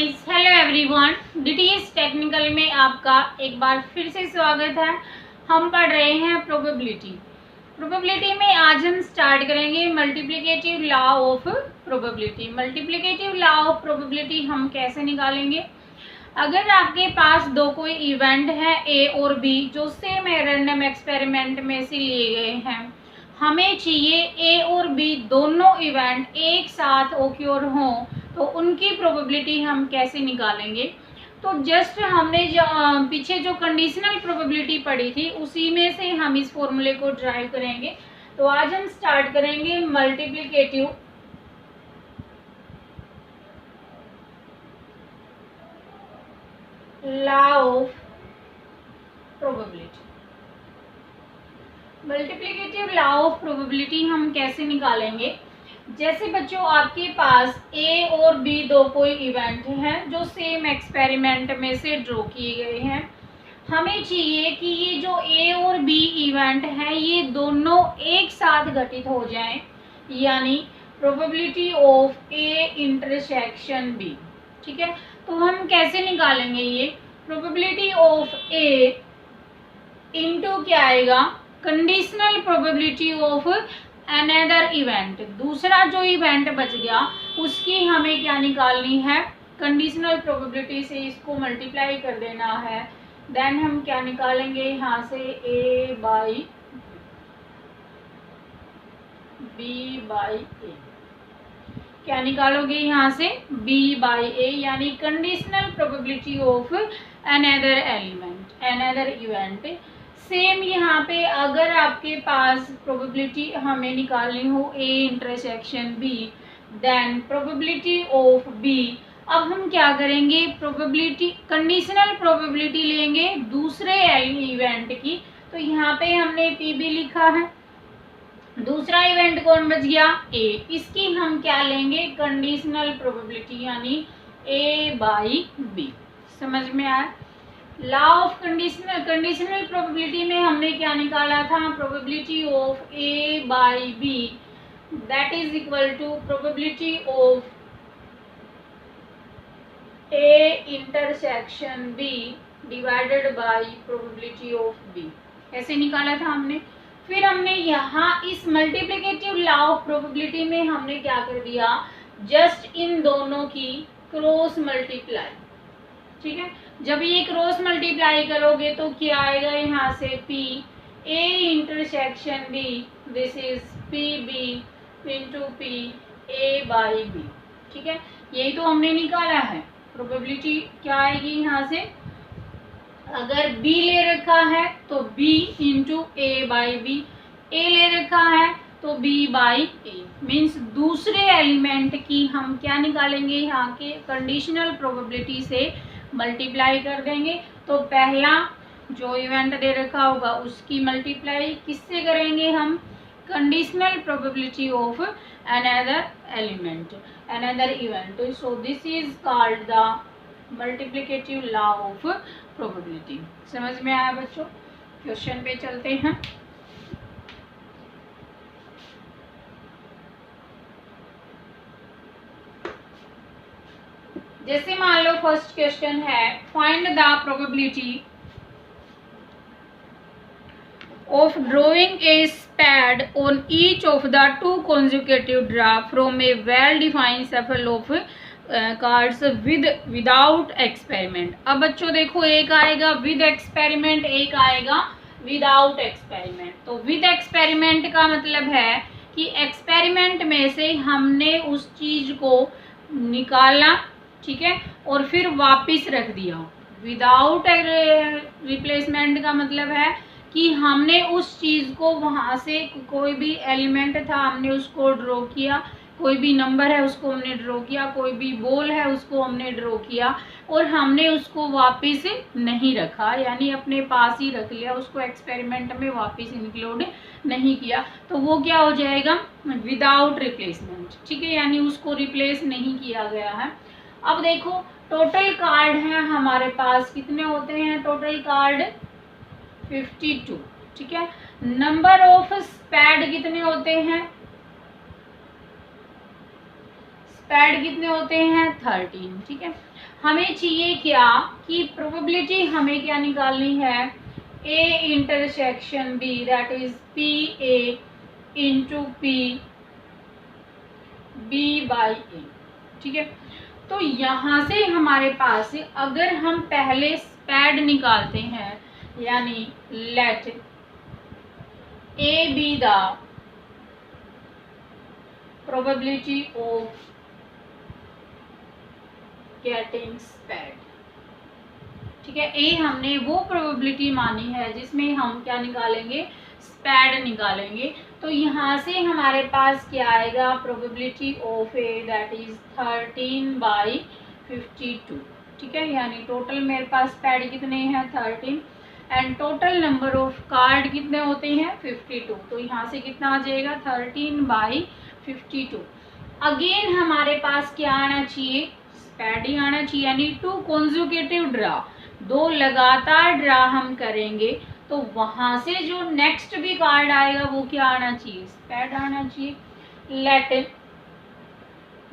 Guys, hello everyone. DTS technical में आपका एक बार फिर से स्वागत है। हम पढ़ रहे हैं प्रोबेबिलिटी में आज हम स्टार्ट करेंगे multiplicative law of probability. Multiplicative law of probability हम कैसे निकालेंगे? अगर आपके पास दो कोई इवेंट है ए और बी जो सेम रैंडम एक्सपेरिमेंट में से लिए गए हैं, हमें चाहिए ए और बी दोनों इवेंट एक साथ ओक्योर हों, तो उनकी प्रोबेबिलिटी हम कैसे निकालेंगे? तो जस्ट हमने जो पीछे जो कंडीशनल प्रोबेबिलिटी पढ़ी थी उसी में से हम इस फॉर्मूले को ड्राइव करेंगे। तो आज हम स्टार्ट करेंगे multiplicative law of probability. Multiplicative law of probability हम कैसे निकालेंगे? जैसे बच्चों, आपके पास ए और बी दो कोई इवेंट हैं जो सेम एक्सपेरिमेंट में से ड्रॉ किए गए हैं। हमें चाहिए कि ये जो ए और बी इवेंट हैं ये दोनों एक साथ घटित हो जाएं, यानी probability of A intersection B. ठीक है, तो हम कैसे निकालेंगे ये? प्रोबेबिलिटी ऑफ ए इनटू क्या आएगा? Conditional probability of another event. दूसरा जो इवेंट बच गया उसकी हमें क्या निकालनी है? कंडीशनल प्रोबेबिलिटी से इसको मल्टीप्लाई कर देना है। देन हम क्या निकालेंगे यहाँ से? A by B by A. क्या निकालोगे यहाँ से? बी बाई ए, यानी conditional probability of another element, another event. Same यहाँ पे अगर आपके पास प्रोबेबिलिटी हमें निकालनी हो A intersection B, then probability of B. अब हम क्या करेंगे? प्रोबेबिलिटी कंडीशनल प्रोबेबिलिटी लेंगे दूसरे इवेंट की। तो यहाँ पे हमने पी बी लिखा है। दूसरा इवेंट कौन बच गया? ए। इसकी हम क्या लेंगे? कंडीशनल प्रोबेबिलिटी, यानी ए बाई बी। समझ में आया? लॉ ऑफ कंडीशनल प्रोबेबिलिटी में हमने क्या निकाला था? Probability of A by B that is equal to probability of A intersection B divided by probability of B. ऐसे निकाला था हमने। फिर हमने यहाँ इस मल्टीप्लिकेटिव लॉ ऑफ प्रोबेबिलिटी में हमने क्या कर दिया? जस्ट इन दोनों की क्रॉस मल्टीप्लाई। ठीक है, जब ये क्रॉस मल्टीप्लाई करोगे तो क्या आएगा यहाँ से? P A intersection B, this is P B into P A by B. ठीक है, यही तो हमने निकाला है। प्रोबेबिलिटी क्या आएगी यहाँ से? अगर बी ले रखा है तो B into A by B, A ले रखा है तो बी बाई ए। मीन्स दूसरे एलिमेंट की हम क्या निकालेंगे? यहाँ के कंडीशनल प्रोबेबिलिटी से मल्टीप्लाई कर देंगे। तो पहला जो इवेंट दे रखा होगा उसकी मल्टीप्लाई किससे करेंगे हम? Conditional probability of another element, another event. So this is called the multiplicative law of probability. समझ में आया बच्चों? क्वेश्चन पे चलते हैं। जैसे मान लो फर्स्ट क्वेश्चन है, find the probability of drawing a spade on each of the two consecutive draw from a well-defined shuffle of cards without experiment। अब बच्चों देखो, एक आएगा विद एक्सपेरिमेंट, एक आएगा विदाउट एक्सपेरिमेंट। तो विद एक्सपेरिमेंट का मतलब है कि एक्सपेरिमेंट में से हमने उस चीज को निकाला, ठीक है, और फिर वापिस रख दिया। विदाउट रिप्लेसमेंट का मतलब है कि हमने उस चीज़ को वहाँ से कोई भी एलिमेंट था हमने उसको ड्रॉ किया, कोई भी नंबर है उसको हमने ड्रॉ किया, कोई भी बॉल है उसको हमने ड्रॉ किया और हमने उसको वापस नहीं रखा, यानी अपने पास ही रख लिया, उसको एक्सपेरिमेंट में वापस इंक्लूड नहीं किया। तो वो क्या हो जाएगा? Without replacement. ठीक है, यानी उसको रिप्लेस नहीं किया गया है। अब देखो, टोटल कार्ड हैं हमारे पास, कितने होते हैं टोटल कार्ड? 52। ठीक है, नंबर ऑफ स्पैड कितने होते हैं? स्पैड कितने होते हैं 13, ठीक है। हमें चाहिए क्या कि प्रोबेबिलिटी हमें क्या निकालनी है, A intersection B, that is P A into P B by A, ठीक है। तो यहां से हमारे पास अगर हम पहले स्पैड निकालते हैं, यानी let A be the probability of getting spade, ठीक है। ए हमने वो प्रोबेबिलिटी मानी है जिसमें हम क्या निकालेंगे, स्पैड निकालेंगे। तो यहाँ से हमारे पास क्या आएगा, probability of A that is 13/52, ठीक है। यानी टोटल मेरे पास स्पैड कितने हैं 13 and total number of card कितने होते हैं 52। तो यहाँ से कितना आ जाएगा 13/52। अगेन हमारे पास क्या आना चाहिए, स्पैड ही आना चाहिए, यानी 2 कॉन्जुगेटिव ड्रा, 2 लगातार ड्रा हम करेंगे तो वहां से जो नेक्स्ट भी कार्ड आएगा वो क्या आना चाहिए, स्पैड आना चाहिए। Let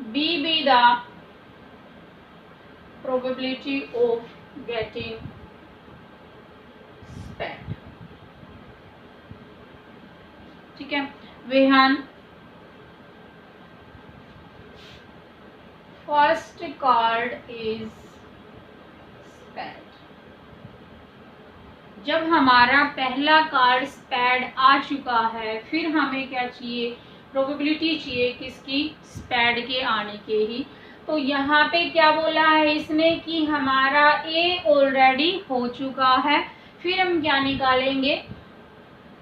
B be the probability of getting spade, ठीक है। When first card is spade, जब हमारा पहला कार्ड स्पैड आ चुका है फिर हमें क्या चाहिए, प्रोबेबिलिटी चाहिए किसकी, स्पैड के आने के ही। तो यहाँ पे क्या बोला है इसने कि हमारा ए ऑलरेडी हो चुका है, फिर हम क्या निकालेंगे,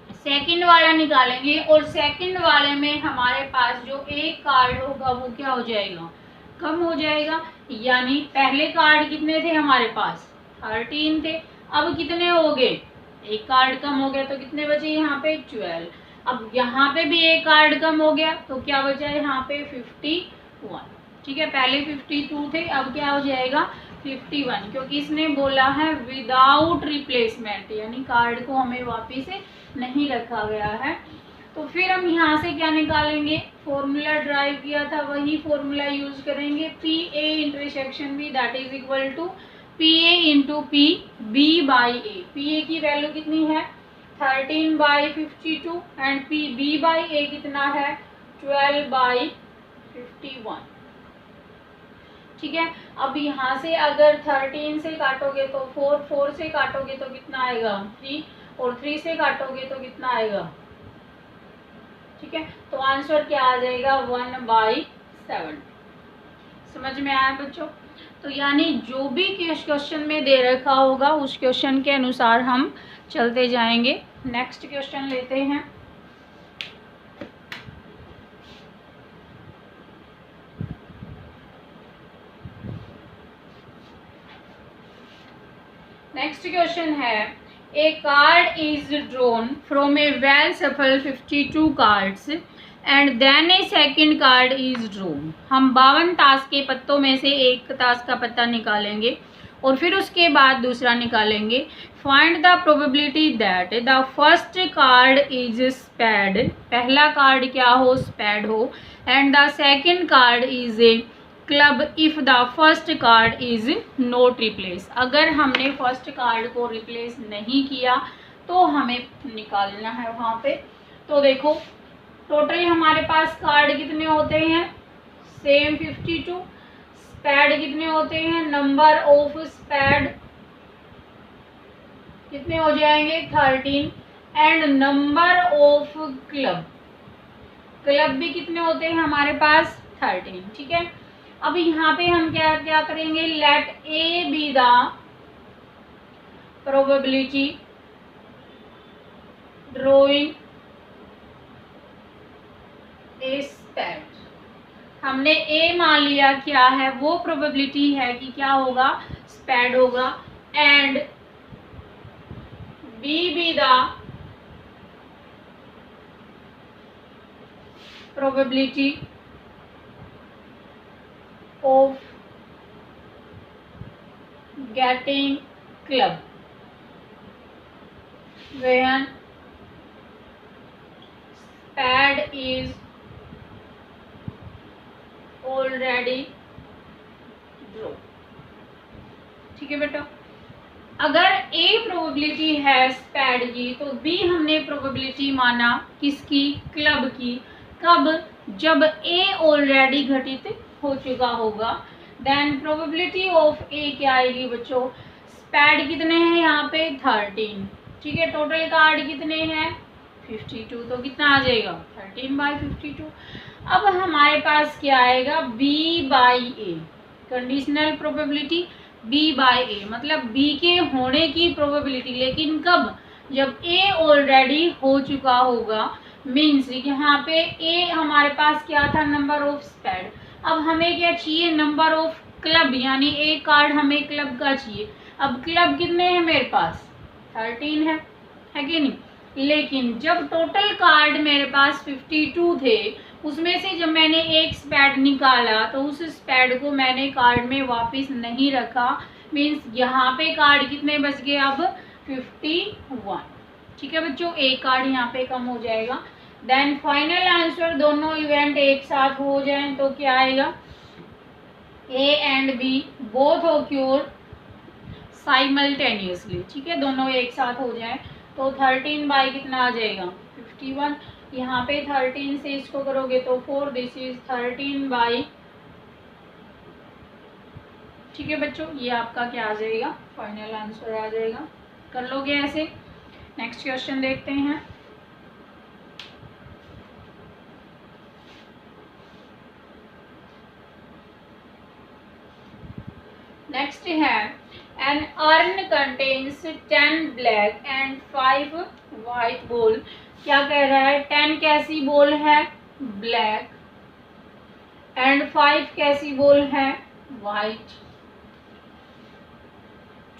सेकंड वाला निकालेंगे और सेकंड वाले में हमारे पास जो एक कार्ड होगा वो क्या हो जाएगा, कम हो जाएगा। यानी पहले कार्ड कितने थे हमारे पास 13 थे, अब कितने हो गए, एक कार्ड कम हो गया तो कितने बचे यहाँ पे 12। अब यहाँ पे भी एक कार्ड कम हो गया तो क्या बचा यहाँ पे 51, ठीक है। पहले 52 थे, अब क्या हो जाएगा 51, क्योंकि इसने बोला है विदाउट रिप्लेसमेंट, यानी कार्ड को हमें वापिस से नहीं रखा गया है। तो फिर हम यहाँ से क्या निकालेंगे, फॉर्मूला ड्राइव किया था वही फॉर्मूला यूज करेंगे, P A intersection B that is equal to P A into P B by A. P A की वैल्यू कितनी है 13/52 and P B by A कितना है 12/51, ठीक है। अब यहाँ से अगर 13 से काटोगे तो 4, 4 से काटोगे तो कितना आएगा 3 और 3 से काटोगे तो कितना आएगा, ठीक है। तो आंसर क्या आ जाएगा 1/7। समझ में आया बच्चों। तो यानी जो भी क्वेश्चन में दे रखा होगा उस क्वेश्चन के अनुसार हम चलते जाएंगे। नेक्स्ट क्वेश्चन लेते हैं। नेक्स्ट क्वेश्चन है, a card is drawn from a well shuffled 52 cards and then a second card is drawn. हम 52 ताश के पत्तों में से एक ताश का पत्ता निकालेंगे और फिर उसके बाद दूसरा निकालेंगे। Find the probability that the first card is spade, पहला कार्ड क्या हो स्पैड हो, and the second card is a club if the first card is not replace. अगर हमने फर्स्ट कार्ड को रिप्लेस नहीं किया तो हमें निकालना है वहाँ पे। तो देखो टोटल हमारे पास कार्ड कितने होते हैं सेम 52, स्पैड कितने होते हैं, नंबर ऑफ स्पैड कितने हो जाएंगे 13 and number of club, club भी कितने होते हैं हमारे पास 13, ठीक है। अब यहाँ पे हम क्या क्या करेंगे, let A be the probability drawing a spade. हमने ए मान लिया क्या है, वो प्रोबेबिलिटी है कि क्या होगा स्पैड होगा, and B be the probability of getting club when spade is already draw. ठीक है बेटा, अगर ए प्रोबेबिलिटी है स्पैड की तो बी हमने प्रोबेबिलिटी माना किसकी, क्लब की। कब, जब ए ऑलरेडी घटित हो चुका होगा। देन प्रोबेबिलिटी ऑफ ए क्या आएगी बच्चों, स्पैड कितने हैं यहाँ पे 13। ठीक है, टोटल कार्ड कितने हैं 52, तो कितना आ जाएगा 13/52। अब हमारे पास क्या आएगा B/A, कंडीशनल प्रोबेबिलिटी B/A, मतलब B के होने की प्रोबेबिलिटी, लेकिन कब, जब A ऑलरेडी हो चुका होगा। मीन्स यहाँ पे A हमारे पास क्या था, नंबर ऑफ स्पैड। अब हमें क्या चाहिए, नंबर ऑफ क्लब, यानी एक कार्ड हमें क्लब का चाहिए। अब क्लब कितने हैं मेरे पास 13 है कि नहीं, लेकिन जब टोटल कार्ड मेरे पास 52 थे, उसमें से जब मैंने एक स्पैड निकाला तो उस स्पैड को मैंने कार्ड में वापस नहीं रखा। मीन्स यहाँ पे कार्ड कितने बच गए अब 51। ठीक है बच्चों, एक कार्ड यहाँ पे कम हो जाएगा। देन फाइनल आंसर, दोनों इवेंट एक साथ हो जाएं तो क्या आएगा, A and B both occur simultaneously. ठीक है, दोनों एक साथ हो जाए तो 13 बाई कितना आ जाएगा 51। यहाँ पे 13 से इसको करोगे तो 4, दिस इज 13 बाई। ठीक है बच्चों, ये आपका क्या आ जाएगा, फाइनल आंसर आ जाएगा। कर लोगे ऐसे। नेक्स्ट क्वेश्चन देखते हैं। नेक्स्ट है, an urn contains 10 black and 5 white ball। क्या कह रहा है, 10 कैसी बॉल है ब्लैक एंड 5 कैसी बॉल है white.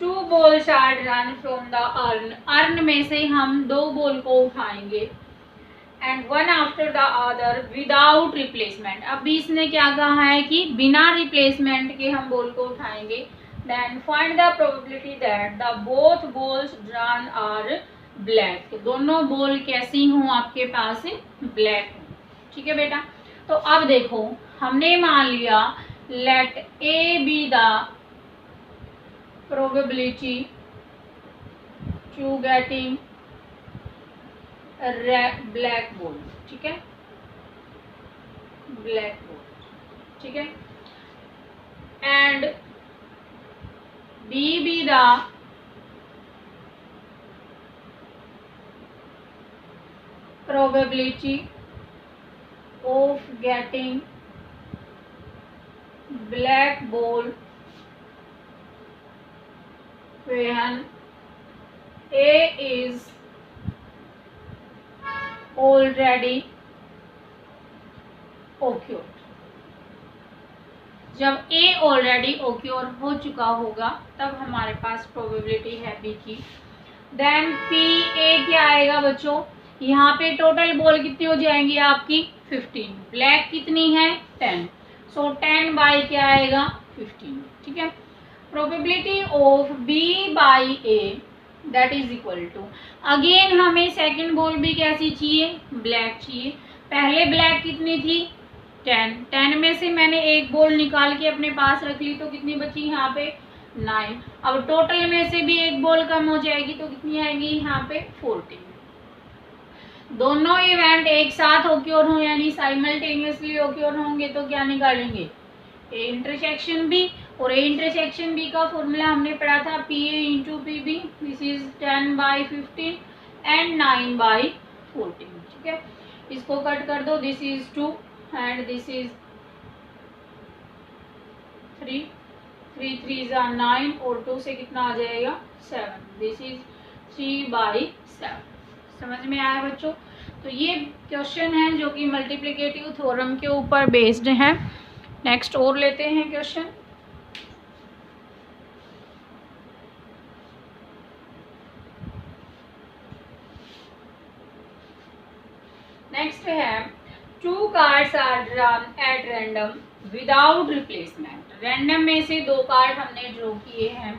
2 balls are drawn from the urn। Earn में से हम 2 बॉल को उठाएंगे and one after the other without replacement. अब इसने क्या कहा है कि बिना रिप्लेसमेंट के हम बॉल को उठाएंगे। Then find the probability that the both balls drawn are black. दोनों बॉल कैसी हों आपके पास, ब्लैक हो। ठीक है बेटा, तो अब देखो हमने मान लिया let A be the probability to getting black ball. ठीक है, ब्लैक बॉल। ठीक है, and B be the probability of getting black ball when A is already occurred। जब A ऑलरेडी ओक्योर हो चुका होगा तब हमारे पास प्रोबेबिलिटी है B की। देन P A क्या आएगा बच्चों, यहाँ पे टोटल बॉल कितनी हो जाएंगी आपकी 15, ब्लैक कितनी है 10, सो 10 बाई क्या आएगा 15। ठीक है, probability of B by A that is equal to, again हमें सेकंड बॉल भी कैसी चाहिए, ब्लैक चाहिए। पहले ब्लैक कितनी थी 10 में से मैंने एक बॉल निकाल के अपने पास रख ली तो कितनी बची यहाँ पे 9। अब टोटल में से भी एक बॉल कम हो जाएगी तो कितनी आएगी यहाँ पे 14। दोनों इवेंट एक साथ ओक्योर हो यानी साइमल्टेनियसली ओक्योर होंगे तो क्या निकालेंगे, ए इंटरसेक्शन बी। और ए इंटरसेक्शन बी का फॉर्मूला हमने पढ़ा था P A into P B, this is 10/15 and 9/14। ठीक है, इसको कट कर दो, this is 2 and this is 3, 3 3s are 9 और 2 से कितना आ जाएगा 7, दिस इज 3/7। समझ में आया बच्चों। तो ये क्वेश्चन है जो कि मल्टीप्लिकेटिव थ्योरम के ऊपर बेस्ड है। नेक्स्ट और लेते हैं क्वेश्चन। नेक्स्ट है 2 cards are drawn at random without replacement. Random में से 2 कार्ड हमने ड्रॉ किए हैं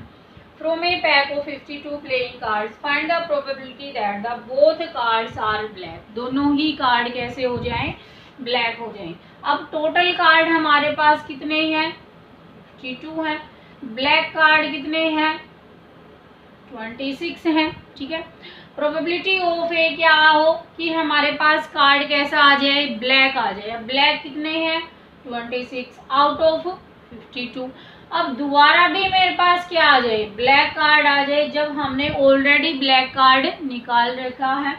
from a pack of 52 playing cards. Find the probability that the both cards are black. दोनों ही कार्ड कैसे हो जाएं, ब्लैक हो जाएंगे। अब टोटल कार्ड हमारे पास कितने हैं, 52 हैं। ब्लैक कार्ड कितने हैं, 26 हैं। ठीक है, प्रोबेबिलिटी ऑफ ए क्या हो कि हमारे पास कार्ड कैसा आ जाए, ब्लैक आ जाए। ब्लैक कितने हैं, 26 आउट ऑफ 52। अब दोबारा भी मेरे पास क्या आ जाए, ब्लैक कार्ड आ जाए, जब हमने ऑलरेडी ब्लैक कार्ड निकाल रखा है।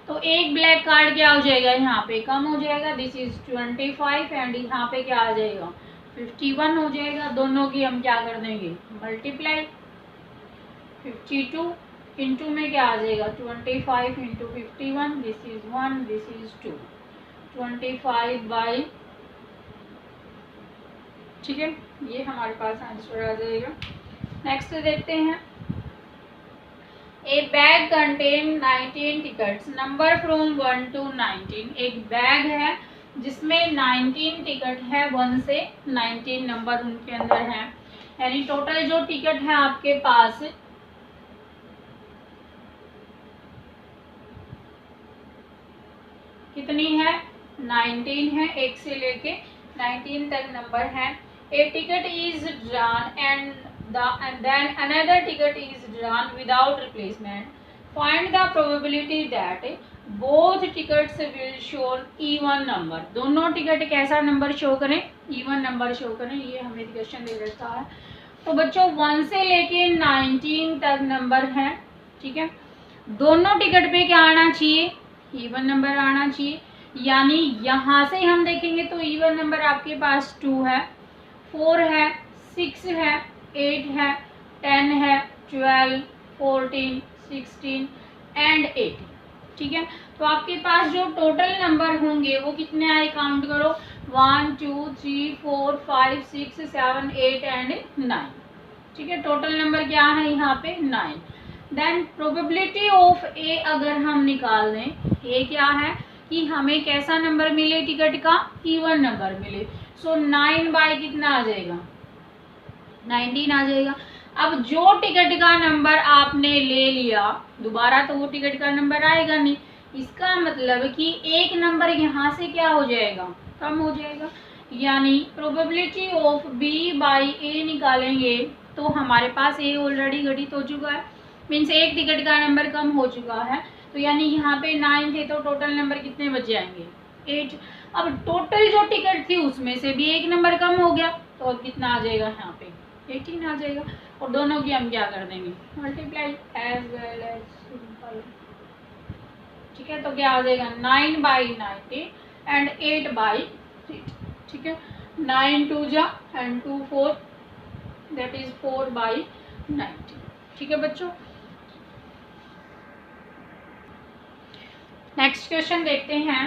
तो एक ब्लैक कार्ड क्या हो जाएगा, यहाँ पे कम हो जाएगा, दिस इज 25 एंड यहाँ पे क्या आ जाएगा, 51 हो जाएगा। दोनों की हम क्या कर देंगे, मल्टीप्लाई। 52 इंटू में क्या आ जाएगा, 25 into 51, this is 1, this is 2, 25 by, ठीक है, ये हमारे पास आंसर आ जाएगा। नेक्स्ट देखते हैं, ए bag contain 19 tickets number from 1 to 19। एक बैग है जिसमें 19 टिकट है, 1 से 19 नंबर उनके अंदर है, यानी टोटल जो टिकट है आपके पास कितनी है, 19 है, 1 से लेके 19 तक नंबर है। A ticket is drawn and then another ticket is drawn without replacement. Find the probability that both tickets will show even number। दोनों टिकट कैसा नंबर शो करें, इवन नंबर शो करें, ये हमें क्वेश्चन दे रखा है। तो बच्चों 1 से लेके 19 तक नंबर है, ठीक है, दोनों टिकट पे क्या आना चाहिए, इवन नंबर आना चाहिए। यानी यहाँ से हम देखेंगे तो इवन नंबर आपके पास 2 है, 4 है, 6 है, 8 है, 10 है, 12, 14, 16 एंड 18। ठीक है, तो आपके पास जो टोटल नंबर होंगे वो कितने आए, काउंट करो, 1 2 3 4 5 6 7 8 एंड 9। ठीक है, टोटल नंबर क्या है यहाँ पे, 9। देन प्रोबेबिलिटी ऑफ ए अगर हम निकाल दें, ए क्या है कि हमें कैसा नंबर मिले, टिकट का इवन नंबर मिले। सो 9 बाई कितना आ जाएगा, 19 आ जाएगा। अब जो टिकट का नंबर आपने ले लिया, दोबारा तो वो टिकट का नंबर आएगा नहीं, इसका मतलब कि एक नंबर यहाँ से क्या हो जाएगा, कम हो जाएगा। यानी प्रोबेबिलिटी ऑफ बी बाई ए निकालेंगे तो हमारे पास ए ऑलरेडी घटित हो चुका है, मीन्स एक टिकट का नंबर कम हो चुका है। तो यानी यहाँ पे 9 थे तो टोटल नंबर कितने बच जाएंगे, 8। अब टोटल जो टिकट थी उसमें से भी एक नंबर कम हो गया, तो अब कितना आ जाएगा यहाँ पे, 18 आ जाएगा। और दोनों की हम क्या कर देंगे, multiply as well as simple. ठीक है, तो क्या आ जाएगा, 9 बाई 90 एंड 8 बाई 8। ठीक है, 9 2 जा एंड 2 4, दैट इज 4 बाई 90। ठीक है बच्चों, नेक्स्ट क्वेश्चन देखते हैं।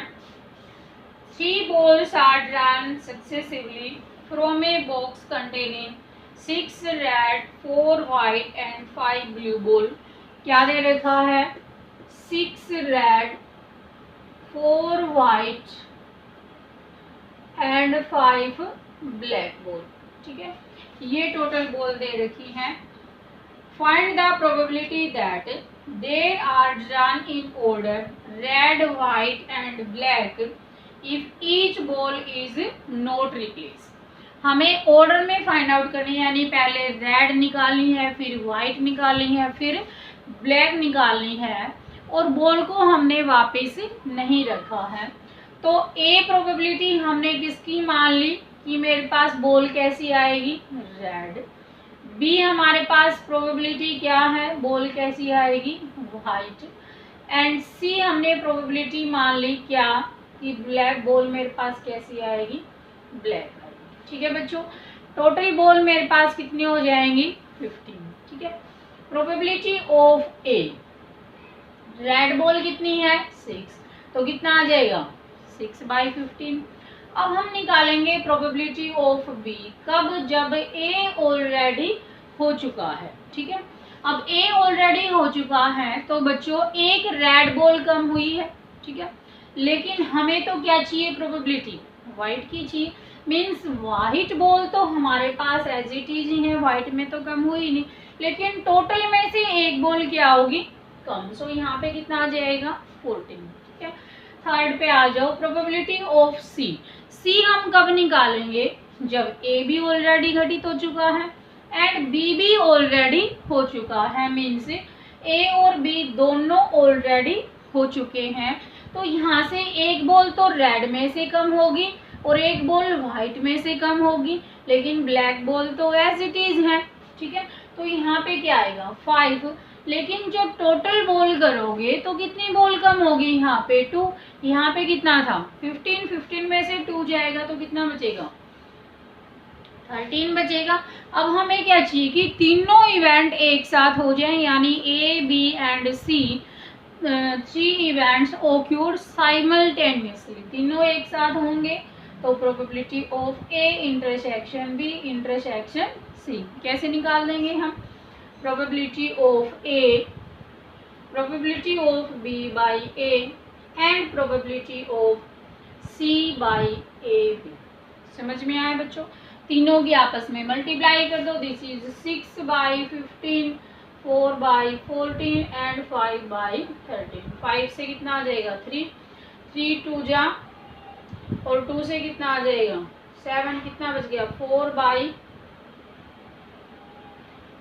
3 balls are drawn successively from a box containing 6 red, 4 white and 5 blue ball। क्या दे रखा है, 6 red, 4 white and 5 black ball। ठीक है, ये टोटल बॉल दे रखी है। Find the probability that they are drawn in order red, white and black if each ball is not replaced। हमें order में फाइंड आउट करनी है, यानी पहले रेड निकालनी है, फिर वाइट निकालनी है, फिर ब्लैक निकालनी है, और बॉल को हमने वापस नहीं रखा है। तो ए प्रोबेबिलिटी हमने किसकी मान ली कि मेरे पास बॉल कैसी आएगी, रेड। बी हमारे पास प्रोबेबिलिटी क्या है, बॉल कैसी आएगी, वाइट। एंड सी हमने प्रोबेबिलिटी मान ली क्या कि ब्लैक बॉल मेरे पास कैसी आएगी, ब्लैक आएगी। ठीक है बच्चों, टोटल बॉल मेरे पास कितनी हो जाएंगी, 15। ठीक है, probability of A, red ball कितनी है, 6, तो कितना आ जाएगा, 6 बाई 15। अब हम निकालेंगे प्रोबेबिलिटी ऑफ बी, कब, जब ए ऑलरेडी हो चुका है। ठीक है, अब ए ऑलरेडी हो चुका है तो बच्चों एक रेड बॉल कम हुई है। ठीक है, लेकिन हमें तो क्या चाहिए, प्रोबेबिलिटी वाइट की चाहिए, मीन्स वाइट बॉल तो हमारे पास एज इट इज ही है, वाइट में तो कम हुई नहीं, लेकिन टोटल में से एक बॉल क्या होगी, कम। सो यहाँ पे कितना आ जाएगा, 14। ठीक है, थर्ड पे आ जाओ, प्रोबेबिलिटी ऑफ सी। सी हम कब निकालेंगे, जब ए भी ऑलरेडी घटित हो चुका है एंड बी भी ऑलरेडी हो चुका है, मीन्स ए और बी दोनों ऑलरेडी हो चुके हैं। तो यहाँ से एक बॉल तो रेड में से कम होगी और एक बॉल व्हाइट में से कम होगी, लेकिन ब्लैक बॉल तो एज इट इज है, ठीक है। तो यहाँ पे क्या आएगा 5, लेकिन जब टोटल बॉल करोगे तो कितनी बॉल कम होगी, यहाँ पे 2। यहाँ पे कितना था 15, 15 में से 2 जाएगा तो कितना बचेगा 13 बचेगा। अब हमें क्या चाहिए कि तीनों इवेंट एक साथ हो जाएं, यानी A B and C 3 events occurred simultaneously, तीनों एक साथ होंगे। तो probability of A intersection B intersection C कैसे निकाल देंगे हम, probability of A, probability of B by A and probability of C by A B. समझ में आया बच्चों, तीनों की आपस में मल्टीप्लाई कर दो, this is 6 by 15, 4 by 14 and 5 by 13। 5 से कितना आ जाएगा 3, 3 2 जा और 2 से कितना आ जाएगा 7, कितना बच गया 4 बाई,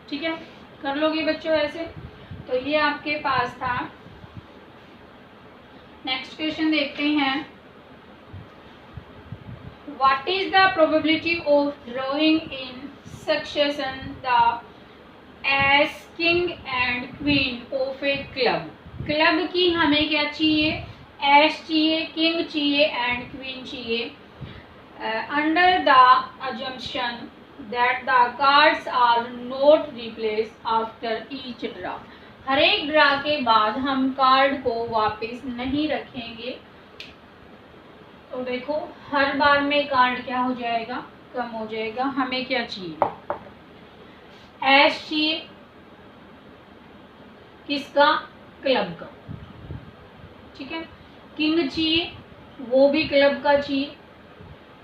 ठीक है। कर लोगे बच्चों ऐसे। तो ये आपके पास था। नेक्स्ट क्वेश्चन देखते हैं, What is the probability of drawing in succession the as king and queen of a club? Club की हमें क्या चाहिए, एस चाहिए, किंग चाहिए एंड क्वीन चाहिए। Under the assumption that the cards are not replaced after each draw। हर एक draw के बाद हम कार्ड को वापस नहीं रखेंगे। तो देखो हर बार में कार्ड क्या हो जाएगा, कम हो जाएगा। हमें क्या चाहिए, एस चाहिए, किसका, क्लब का, ठीक है। किंग चाहिए, वो भी क्लब का चाहिए,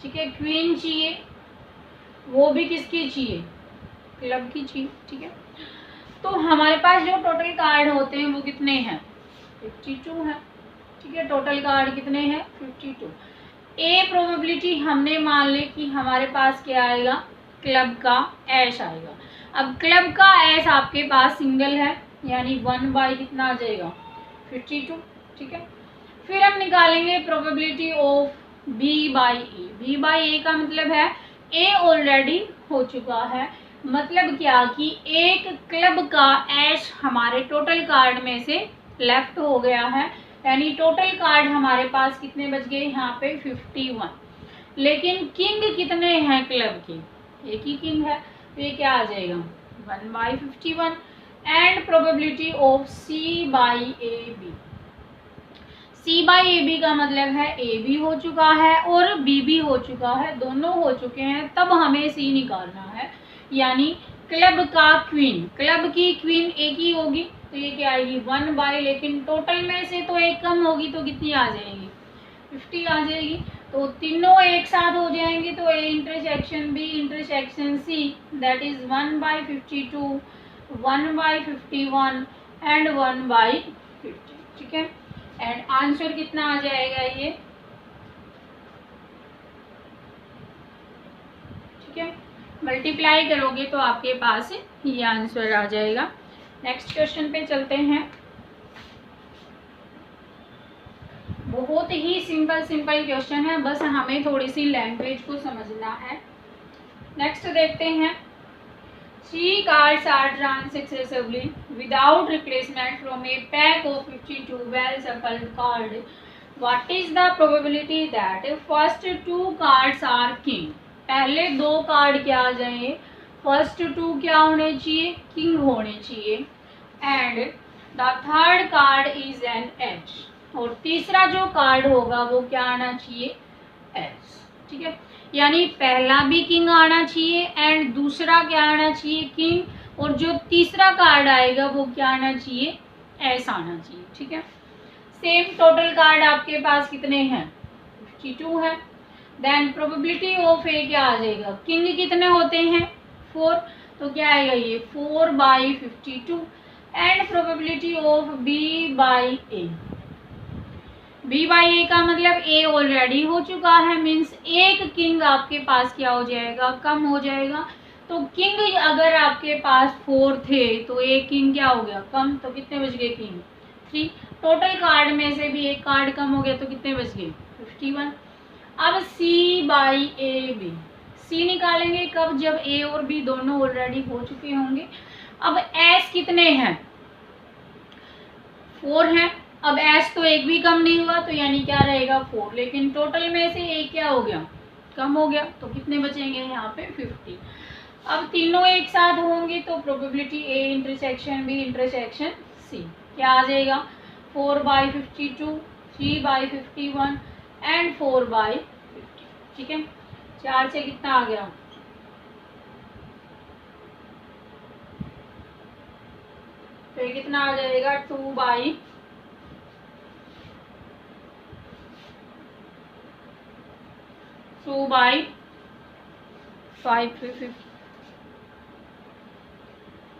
ठीक है। क्वीन चाहिए, वो भी किसकी चाहिए, क्लब की चाहिए, ठीक है। तो हमारे पास जो टोटल कार्ड होते हैं वो कितने हैं 52 है, ठीक है। टोटल कार्ड कितने हैं 52। ए प्रोबेबिलिटी हमने मान ली कि हमारे पास क्या आएगा, क्लब का ऐश आएगा। अब क्लब का ऐश आपके पास सिंगल है, यानी 1 बाई कितना आ जाएगा 52, ठीक है। फिर हम निकालेंगे probability of B by A. B by A का मतलब है ए ऑलरेडी हो चुका है, मतलब क्या कि एक क्लब का ऐश हमारे टोटल कार्ड में से लेफ्ट हो गया है, यानी टोटल कार्ड हमारे पास कितने बच गए यहाँ पे 51। लेकिन किंग कितने हैं क्लब के, एक ही किंग है, तो ये क्या आ जाएगा 1 by 51 and probability of C by A B. C by A B का मतलब है ए भी हो चुका है और बी भी हो चुका है, दोनों हो चुके हैं, तब हमें सी निकालना है। यानी क्लब का क्वीन, क्लब की क्वीन एक ही होगी, तो ये क्या आएगी 1 बाई, लेकिन टोटल में से तो एक कम होगी, तो कितनी आ जाएगी 50 आ जाएगी। तो तीनों एक साथ हो जाएंगे, तो A intersection B intersection C that is 1 by 52, 1 by 51 and 1 by 50, ठीक है। एंड आंसर कितना आ जाएगा ये, ठीक है। मल्टीप्लाई करोगे तो आपके पास ये आंसर आ जाएगा। नेक्स्ट क्वेश्चन पे चलते हैं। बहुत ही सिंपल क्वेश्चन है, बस हमें थोड़ी सी लैंग्वेज को समझना है। नेक्स्ट देखते हैं, 3 cards are drawn successively without replacement from a pack of 52 well shuffled cards. What is the probability that first 2 cards are king? पहले 2 कार्ड क्या आ जाएंगे, फर्स्ट 2 क्या होने चाहिए, किंग होने चाहिए, and the third card is an ace, और तीसरा जो कार्ड होगा वो क्या आना चाहिए एज, ठीक है। यानी पहला भी किंग आना चाहिए एंड दूसरा क्या आना चाहिए किंग, और जो तीसरा कार्ड आएगा वो क्या आना चाहिए एस आना चाहिए, ठीक है। सेम टोटल कार्ड आपके पास कितने हैं 52 है। देन प्रोबेबिलिटी ऑफ ए क्या आ जाएगा, किंग कितने होते हैं 4, तो क्या आएगा ये 4 by 52 and probability of B by A. B by A का मतलब ए ऑलरेडी हो चुका है, मीन्स एक किंग आपके पास क्या हो जाएगा, कम हो जाएगा। तो किंग अगर आपके पास 4 थे तो एक किंग क्या हो गया, कम। तो कितने बच गए, किंग 3। टोटल कार्ड में से भी एक कार्ड कम हो गया तो कितने बच गए, 51। अब सी बाई ए बी, सी निकालेंगे कब, जब ए और बी दोनों ऑलरेडी हो चुके होंगे। अब एस कितने हैं, 4 हैं। अब एस तो एक भी कम नहीं हुआ तो यानी क्या रहेगा, 4। लेकिन टोटल में से एक क्या हो गया, कम हो गया। तो कितने बचेंगे यहाँ पे, 50। अब तीनों एक साथ होंगे तो probability A intersection B intersection C क्या आ जाएगा, 4/52, 3/51 एंड 4/50। ठीक है, 4 से कितना आ गया, तो ये कितना आ जाएगा, 2/5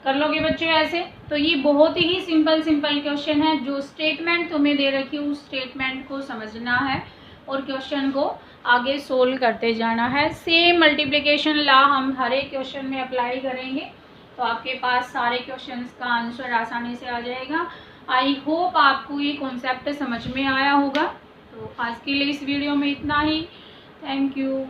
कर लोगे बच्चों ऐसे। तो ये बहुत ही सिंपल क्वेश्चन है। जो स्टेटमेंट तुम्हें दे रखी है उस स्टेटमेंट को समझना है और क्वेश्चन को आगे सोल्व करते जाना है। सेम मल्टीप्लिकेशन लॉ हम हर एक क्वेश्चन में अप्लाई करेंगे तो आपके पास सारे क्वेश्चंस का आंसर आसानी से आ जाएगा। आई होप आपको ये कॉन्सेप्ट समझ में आया होगा। तो आज के लिए इस वीडियो में इतना ही। Thank you.